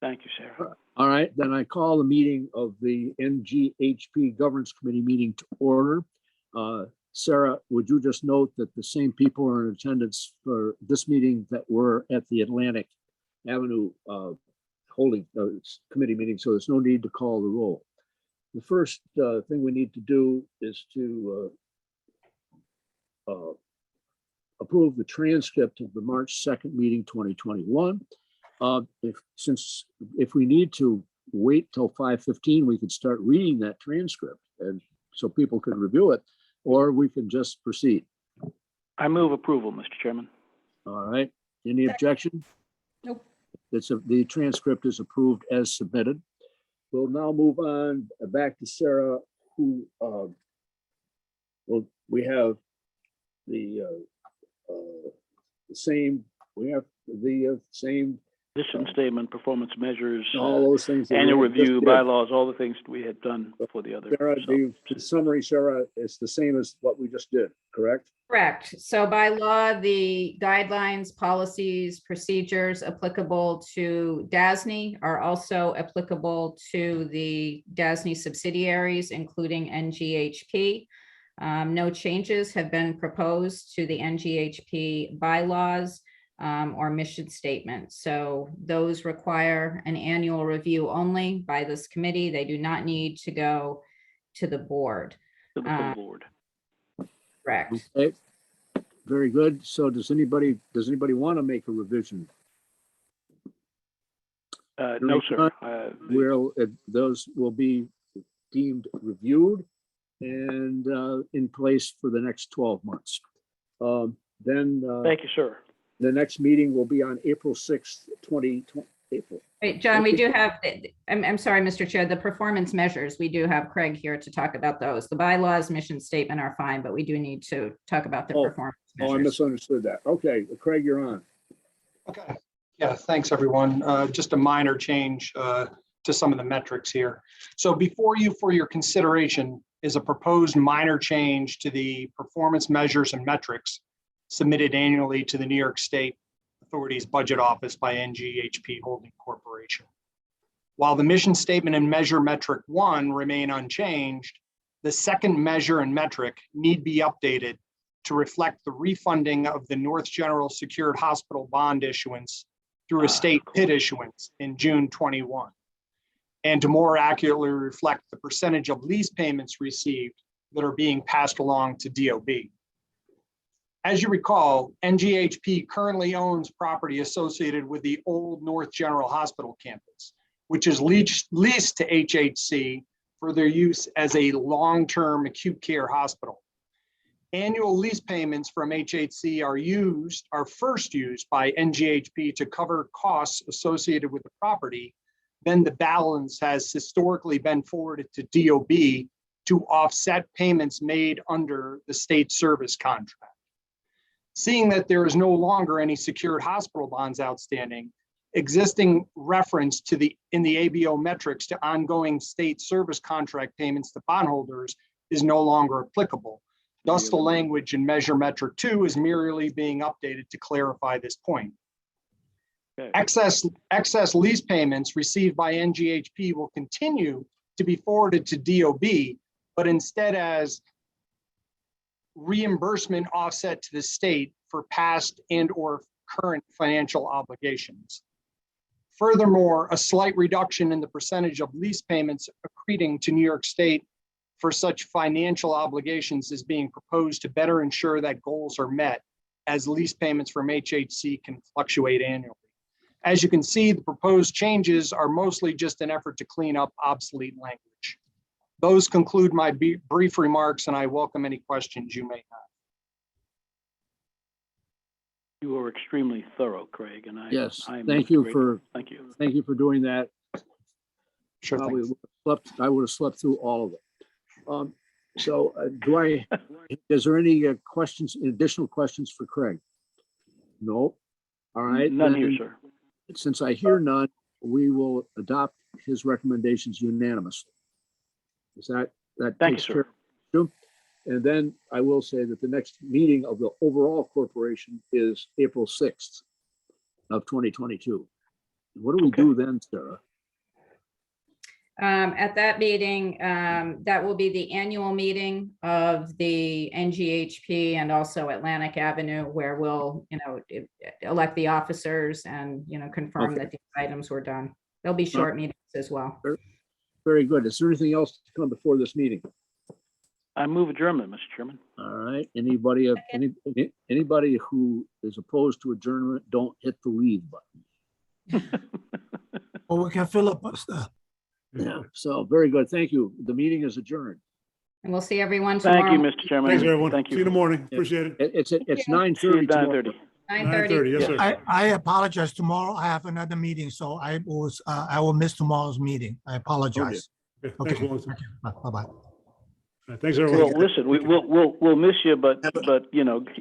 Thank you, Sarah. All right, then I call the meeting of the NGHP Governance Committee meeting to order. Sarah, would you just note that the same people are in attendance for this meeting that were at the Atlantic Avenue holding committee meeting, so there's no need to call the roll. The first thing we need to do is to approve the transcript of the March 2nd meeting 2021. If we need to wait till 5:15, we could start reading that transcript and so people could review it, or we can just proceed. I move approval, Mr. Chairman. All right, any objection? Nope. The transcript is approved as submitted. We'll now move on back to Sarah, who well, we have the same Mission statement, performance measures, all those things. annual review, bylaws, all the things we had done before the other. Sarah, the summary, Sarah, is the same as what we just did, correct? Correct. So by law, the guidelines, policies, procedures applicable to DASNY are also applicable to the DASNY subsidiaries, including NGHP. No changes have been proposed to the NGHP bylaws or mission statement. So those require an annual review only by this committee. They do not need to go to the board. To the full board. Correct. Okay, very good. So does anybody want to make a revision? No, sir. Those will be deemed reviewed and in place for the next 12 months. Then Thank you, sir. the next meeting will be on April 6th, 2020. April. Wait, John, we do have, I'm sorry, Mr. Chair, the performance measures, we do have Craig here to talk about those. The bylaws, mission statement are fine, but we do need to talk about the performance Oh, I measures. misunderstood that. Okay, Craig, you're on. Okay, yeah, thanks, everyone. Just a minor change to some of the metrics here. So before you, for your consideration, is a proposed minor change to the performance measures and metrics submitted annually to the New York State Authority's Budget Office by NGHP Holding Corporation. While the mission statement and measure metric 1 remain unchanged, the second measure and metric need be updated to reflect the refunding of the North General Secured Hospital bond issuance through a state PID issuance in June 21, and to more accurately reflect the percentage of lease payments received that are being passed along to DOB. As you recall, NGHP currently owns property associated with the old North General Hospital campus, which is leased to HHC for their use as a long-term acute care hospital. Annual lease payments from HHC are first used by NGHP to cover costs associated with the property. Then the balance has historically been forwarded to DOB to offset payments made under the state service contract. Seeing that there is no longer any secured hospital bonds outstanding, existing reference to in the ABO metrics to ongoing state service contract payments to bondholders is no longer applicable. Thus, the language in measure metric 2 is merely being updated to clarify this point. Okay. Excess lease payments received by NGHP will continue to be forwarded to DOB, but instead as reimbursement offset to the state for past and or current financial obligations. Furthermore, a slight reduction in the percentage of lease payments accreting to New York State for such financial obligations is being proposed to better ensure that goals are met, as lease payments from HHC can fluctuate annually. As you can see, the proposed changes are mostly just an effort to clean up obsolete language. Those conclude my brief remarks, and I welcome any questions you may have. You were extremely thorough, Craig, and Yes, I'm thank you grateful. for Thank you. doing that. Sure. Probably Thanks. I would have slept through all of it. So is there any questions, additional questions for Craig? No. All right. None here, then, sir. Since I hear none, we will adopt his recommendations unanimously. Is that Thank takes you, care sir. of it? And then I will say that the next meeting of the overall corporation is April 6th of 2022. What do we do then, Sarah? At that meeting, that will be the annual meeting of the NGHP and also Atlantic Avenue, where we'll, elect the officers and, confirm Okay. that these items were done. There'll be short meetings as well. Very good. Is there anything else to come before this meeting? I move adjournment, Mr. Chairman. All right, anybody who is opposed to adjournment, don't hit the leave button. Or we can filibuster. Yeah, so very good. Thank you. The meeting is adjourned. And we'll see everyone tomorrow. Thank you, Mr. Chairman. Thanks, everyone. Thank See you in the you. morning. Appreciate it. It's See you 9:30 at tomorrow. 9:30. 9:30, yes, sir. I apologize. Tomorrow I have another meeting, so I will miss tomorrow's meeting. I apologize. Okay, thanks, Okay. Wellington. Bye-bye. Thanks, everyone. Well, listen, we'll miss you, but